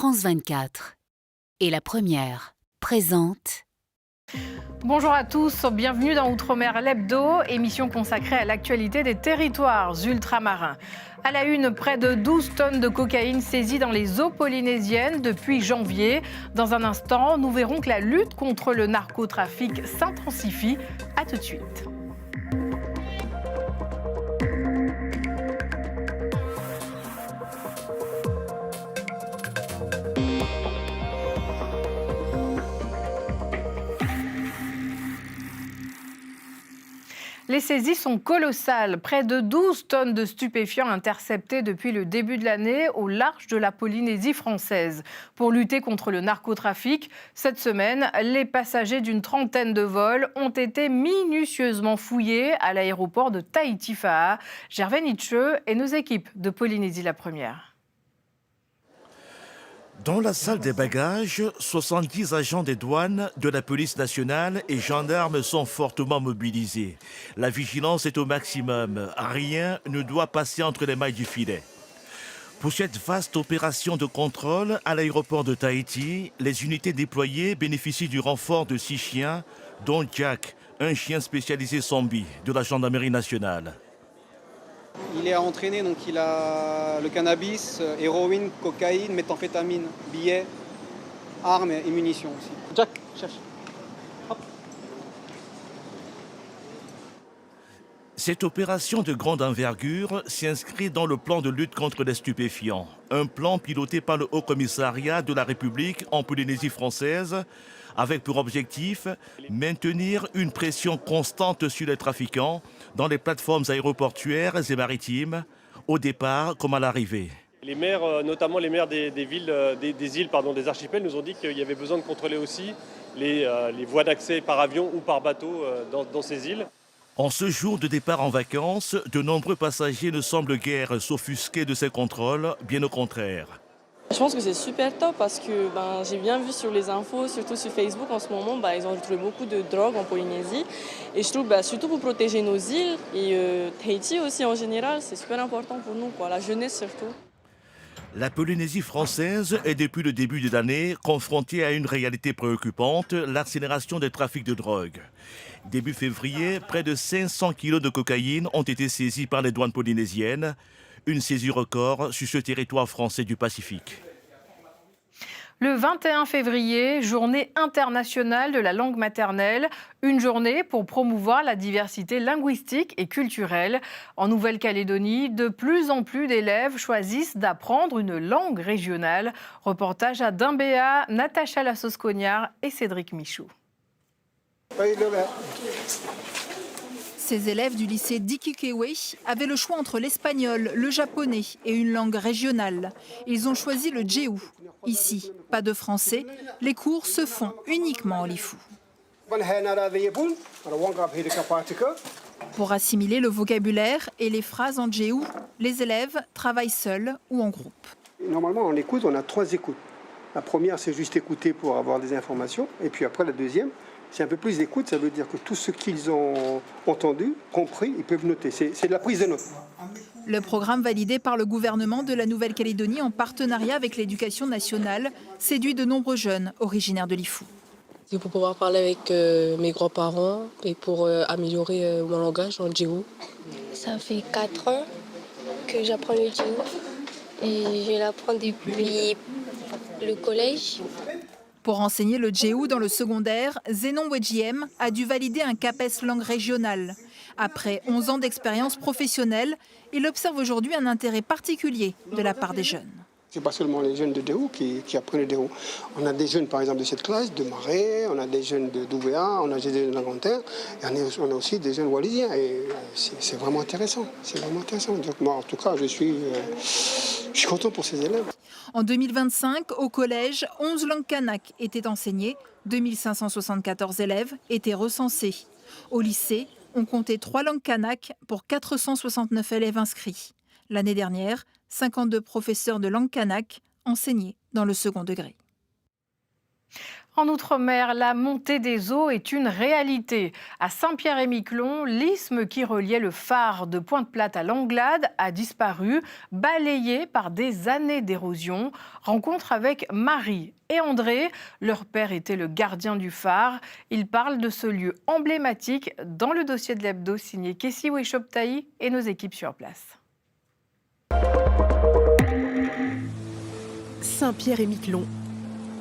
France 24 et La Première présente. Bonjour à tous, bienvenue dans Outre-mer l'Hebdo, émission consacrée à l'actualité des territoires ultramarins. À la une, près de 12 tonnes de cocaïne saisies dans les eaux polynésiennes depuis janvier. Dans un instant, nous verrons que la lutte contre le narcotrafic s'intensifie. A tout de suite. Les saisies sont colossales. Près de 12 tonnes de stupéfiants interceptés depuis le début de l'année au large de la Polynésie française. Pour lutter contre le narcotrafic, cette semaine, les passagers d'une trentaine de vols ont été minutieusement fouillés à l'aéroport de Tahiti-Fa'a. Gervais Nietzsche et nos équipes de Polynésie la Première. Dans la salle des bagages, 70 agents des douanes, de la police nationale et gendarmes sont fortement mobilisés. La vigilance est au maximum. Rien ne doit passer entre les mailles du filet. Pour cette vaste opération de contrôle à l'aéroport de Tahiti, les unités déployées bénéficient du renfort de 6 chiens, dont Jack, un chien spécialisé zombie de la gendarmerie nationale. Il est entraîné, donc il a le cannabis, héroïne, cocaïne, méthamphétamine, billets, armes et munitions aussi. Jack, cherche. Hop. Cette opération de grande envergure s'inscrit dans le plan de lutte contre les stupéfiants. Un plan piloté par le Haut-Commissariat de la République en Polynésie française, avec pour objectif maintenir une pression constante sur les trafiquants dans les plateformes aéroportuaires et maritimes, au départ comme à l'arrivée. Les maires, notamment les maires des îles, des archipels, nous ont dit qu'il y avait besoin de contrôler aussi les voies d'accès par avion ou par bateau dans ces îles. En ce jour de départ en vacances, de nombreux passagers ne semblent guère s'offusquer de ces contrôles, bien au contraire. Je pense que c'est super top parce que j'ai bien vu sur les infos, surtout sur Facebook en ce moment, ils ont retrouvé beaucoup de drogue en Polynésie. Et je trouve, surtout pour protéger nos îles et Tahiti aussi en général, c'est super important pour nous, la jeunesse surtout. La Polynésie française est depuis le début de l'année confrontée à une réalité préoccupante, l'accélération des trafics de drogue. Début février, près de 500 kilos de cocaïne ont été saisis par les douanes polynésiennes. Une saisie record sur ce territoire français du Pacifique. Le 21 février, journée internationale de la langue maternelle, une journée pour promouvoir la diversité linguistique et culturelle. En Nouvelle-Calédonie, de plus en plus d'élèves choisissent d'apprendre une langue régionale. Reportage à Dimbéa, Natacha Lassos-Cognard et Cédric Michou. Ces élèves du lycée d'Ikikewe avaient le choix entre l'espagnol, le japonais et une langue régionale. Ils ont choisi le djéou. Ici, pas de français, les cours se font uniquement en lifou. Pour assimiler le vocabulaire et les phrases en djéou, les élèves travaillent seuls ou en groupe. Normalement, en écoute, on a 3 écoutes. La première, c'est juste écouter pour avoir des informations. Et puis après, la deuxième, c'est un peu plus d'écoute, ça veut dire que tout ce qu'ils ont entendu, compris, ils peuvent noter. C'est de la prise de notes. Le programme validé par le gouvernement de la Nouvelle-Calédonie en partenariat avec l'éducation nationale séduit de nombreux jeunes originaires de l'Ifou. C'est pour pouvoir parler avec mes grands-parents et pour améliorer mon langage en djéou. Ça fait 4 ans que j'apprends le djéou et je l'apprends depuis le collège. Pour enseigner le djéou dans le secondaire, Zénon Wedjiem a dû valider un CAPES langue régionale. Après 11 ans d'expérience professionnelle, il observe aujourd'hui un intérêt particulier de la part des jeunes. Ce n'est pas seulement les jeunes de Djéou qui apprennent le djéou. On a des jeunes, par exemple, de cette classe, de Marais, on a des jeunes d'Ouvéa, on a des jeunes de Nanterre, et on a aussi des jeunes wallisiens. Et c'est vraiment intéressant. C'est vraiment intéressant. Donc, moi, en tout cas, je suis content pour ces élèves. En 2025, au collège, 11 langues kanak étaient enseignées, 2574 élèves étaient recensés. Au lycée, on comptait 3 langues kanak pour 469 élèves inscrits. L'année dernière, 52 professeurs de langue kanak enseignaient dans le second degré. En Outre-mer, la montée des eaux est une réalité. À Saint-Pierre-et-Miquelon, l'isthme qui reliait le phare de Pointe-Plate à Langlade a disparu, balayé par des années d'érosion. Rencontre avec Marie et André. Leur père était le gardien du phare. Ils parlent de ce lieu emblématique dans le dossier de l'hebdo signé Kessi Weshoptaï et nos équipes sur place. Saint-Pierre-et-Miquelon,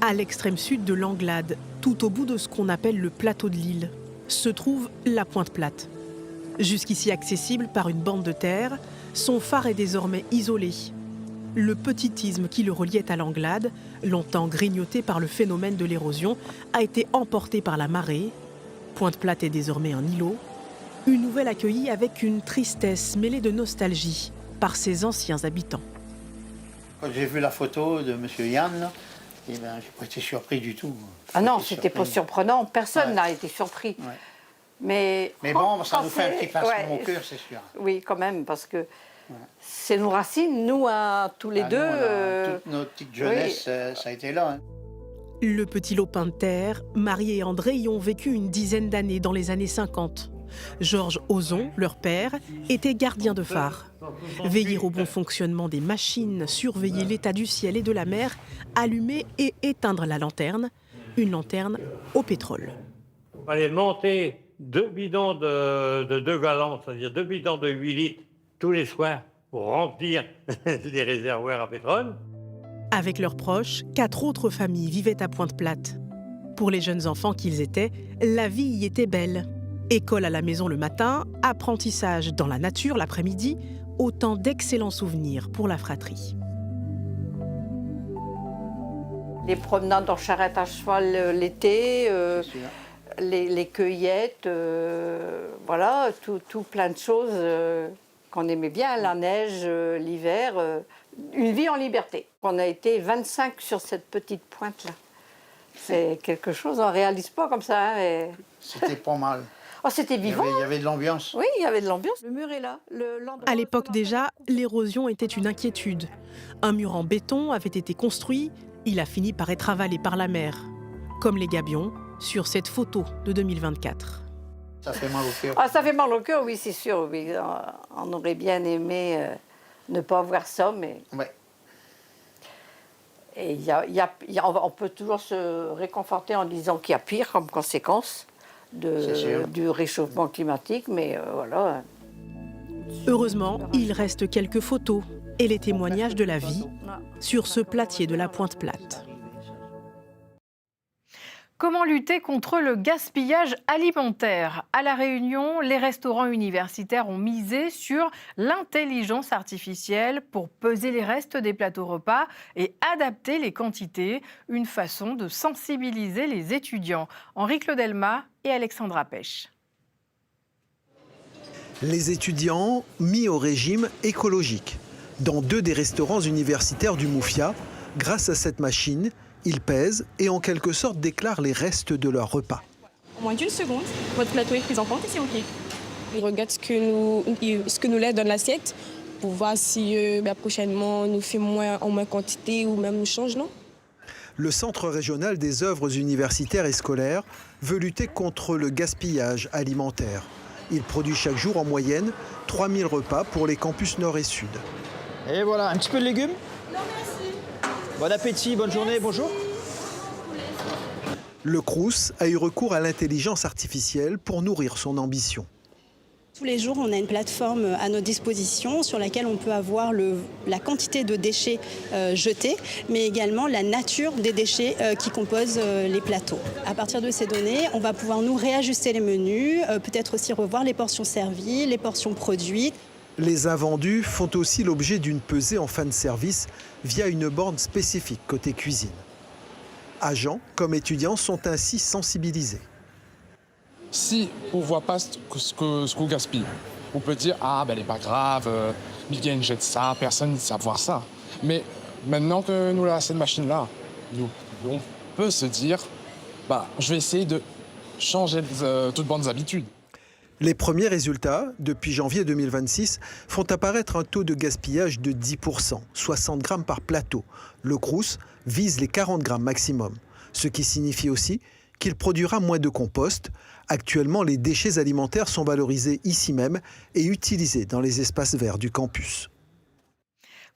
à l'extrême sud de Langlade, tout au bout de ce qu'on appelle le plateau de l'île, se trouve la Pointe-Plate. Jusqu'ici accessible par une bande de terre, son phare est désormais isolé. Le petit isthme qui le reliait à Langlade, longtemps grignoté par le phénomène de l'érosion, a été emporté par la marée. Pointe-Plate est désormais un îlot. Une nouvelle accueillie avec une tristesse mêlée de nostalgie par ses anciens habitants. Quand j'ai vu la photo de M. Yann, eh ben, je n'ai pas été surpris du tout. Ah non, c'était pas surprenant. Personne n'a été surpris. Ouais. Mais bon, ça nous fait un petit pincement au cœur, c'est sûr. Oui, quand même, parce que c'est nos racines, nous, tous les deux. Toute notre petite jeunesse, ça a été là. Hein. Le petit lopin de terre, Marie et André y ont vécu une dizaine d'années dans les années 50. Georges Ozon, leur père, était gardien de phare. Veiller au bon fonctionnement des machines, surveiller l'état du ciel et de la mer, allumer et éteindre la lanterne, une lanterne au pétrole. Il fallait monter 2 bidons de 2 gallons, c'est-à-dire 2 bidons de 8 litres tous les soirs pour remplir les réservoirs à pétrole. Avec leurs proches, 4 autres familles vivaient à Pointe-Plate. Pour les jeunes enfants qu'ils étaient, la vie y était belle. École à la maison le matin, apprentissage dans la nature l'après-midi, autant d'excellents souvenirs pour la fratrie. Les promenades en charrette à cheval l'été, les cueillettes, voilà, tout plein de choses qu'on aimait bien, la neige, l'hiver, une vie en liberté. On a été 25 sur cette petite pointe-là. C'est quelque chose, on ne réalise pas comme ça. Hein, C'était pas mal. Oh, c'était vivant. Il y avait de l'ambiance. Oui, il y avait de l'ambiance. Le mur est là. À l'époque déjà, l'érosion était une inquiétude. Un mur en béton avait été construit, il a fini par être avalé par la mer. Comme les gabions, sur cette photo de 2024. Ça fait mal au cœur. Ah, ça fait mal au cœur, oui, c'est sûr. Oui. On aurait bien aimé ne pas voir ça, mais... Ouais. Et on peut toujours se réconforter en disant qu'il y a pire comme conséquence du réchauffement climatique, mais voilà. Heureusement, il reste quelques photos et les témoignages de la vie sur ce platier de la Pointe-Plate. Comment lutter contre le gaspillage alimentaire? À La Réunion, les restaurants universitaires ont misé sur l'intelligence artificielle pour peser les restes des plateaux repas et adapter les quantités, une façon de sensibiliser les étudiants. Henri Claudelma et Alexandra Pêche. Les étudiants mis au régime écologique. Dans 2 des restaurants universitaires du Moufia, grâce à cette machine, ils pèsent et en quelque sorte déclarent les restes de leur repas. En moins d'1 seconde, votre plateau est pris en compte et c'est OK. On regarde ce que nous laisse dans l'assiette pour voir si prochainement nous fait en moins quantité ou même nous change, non? Le Centre régional des œuvres universitaires et scolaires veut lutter contre le gaspillage alimentaire. Il produit chaque jour en moyenne 3000 repas pour les campus nord et sud. Et voilà, un petit peu de légumes? Non, merci. Bon appétit, bonne journée, bonjour. Le Crous a eu recours à l'intelligence artificielle pour nourrir son ambition. Tous les jours, on a une plateforme à notre disposition sur laquelle on peut avoir la quantité de déchets jetés, mais également la nature des déchets qui composent les plateaux. À partir de ces données, on va pouvoir nous réajuster les menus, peut-être aussi revoir les portions servies, les portions produites. Les invendus font aussi l'objet d'une pesée en fin de service via une borne spécifique côté cuisine. Agents comme étudiants sont ainsi sensibilisés. Si on ne voit pas ce qu'on gaspille, on peut dire « Ah, ben, elle n'est pas grave, Miguel jette ça, personne ne sait voir ça ». Mais maintenant que nous avons cette machine-là, on peut se dire bah, « Je vais essayer de changer toutes bonnes habitudes ». Les premiers résultats, depuis janvier 2026, font apparaître un taux de gaspillage de 10%, 60 grammes par plateau. Le Crous vise les 40 grammes maximum. ce qui signifie aussi qu'il produira moins de compost. Actuellement, les déchets alimentaires sont valorisés ici même et utilisés dans les espaces verts du campus.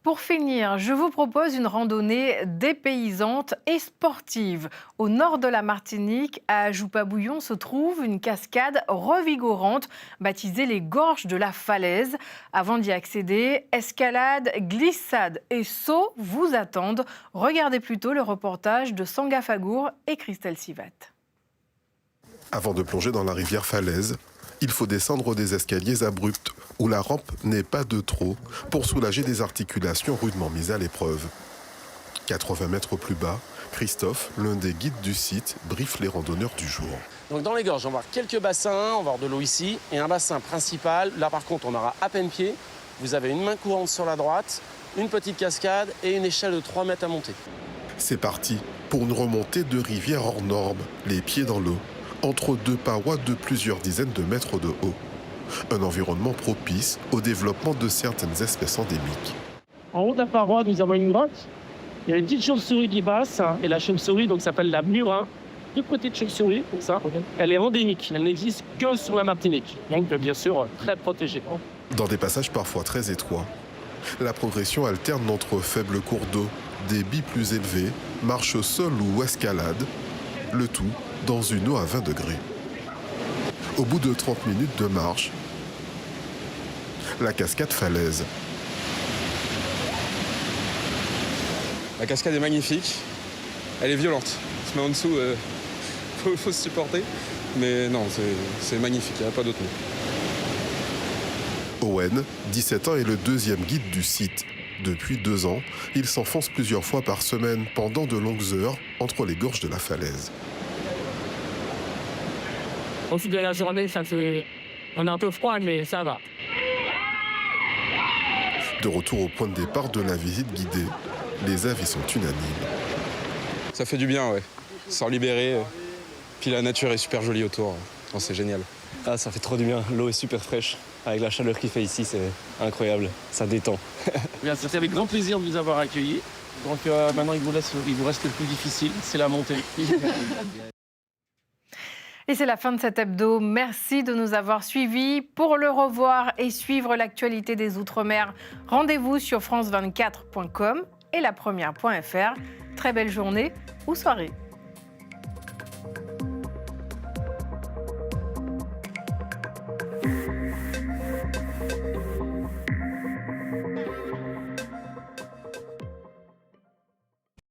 Pour finir, je vous propose une randonnée dépaysante et sportive. Au nord de la Martinique, à Joupabouillon, se trouve une cascade revigorante baptisée les Gorges de la Falaise. Avant d'y accéder, escalade, glissade et saut vous attendent. Regardez plutôt le reportage de Sanga Fagour et Christelle Sivat. Avant de plonger dans la rivière Falaise, il faut descendre des escaliers abrupts où la rampe n'est pas de trop pour soulager des articulations rudement mises à l'épreuve. 80 mètres plus bas, Christophe, l'un des guides du site, briefe les randonneurs du jour. Donc dans les gorges, on va avoir quelques bassins, on va avoir de l'eau ici, et un bassin principal. Là par contre, on aura à peine pied. Vous avez une main courante sur la droite, une petite cascade et une échelle de 3 mètres à monter. C'est parti pour une remontée de rivière hors norme, les pieds dans l'eau, entre deux parois de plusieurs dizaines de mètres de haut. Un environnement propice au développement de certaines espèces endémiques. En haut de la paroi, nous avons une grotte. Il y a une petite chauve-souris qui passe, et la chauve-souris donc s'appelle la murin. Deux petites chauves-souris, comme ça. Elle est endémique, elle n'existe que sur la Martinique. Donc bien sûr, très protégée. Dans des passages parfois très étroits, la progression alterne entre faibles cours d'eau, débits plus élevés, marche au sol ou escalade, le tout dans une eau à 20 degrés. Au bout de 30 minutes de marche, la cascade Falaise. La cascade est magnifique, elle est violente. On se met en dessous, faut se supporter. Mais non, c'est magnifique, il n'y a pas d'autre mot. Owen, 17 ans, est le deuxième guide du site. Depuis 2 ans, il s'enfonce plusieurs fois par semaine pendant de longues heures entre les gorges de la Falaise. Au fil de la journée, on est un peu froid, mais ça va. De retour au point de départ de la visite guidée, les avis sont unanimes. Ça fait du bien, ouais. S'en libérer. Puis la nature est super jolie autour. Oh, c'est génial. Ah, ça fait trop du bien. L'eau est super fraîche. Avec la chaleur qu'il fait ici, c'est incroyable. Ça détend. C'était avec grand plaisir de vous avoir accueillis. Donc maintenant, il vous reste le plus difficile, c'est la montée. Et c'est la fin de cet hebdo. Merci de nous avoir suivis. Pour le revoir et suivre l'actualité des Outre-mer, rendez-vous sur france24.com et la première.fr. Très belle journée ou soirée.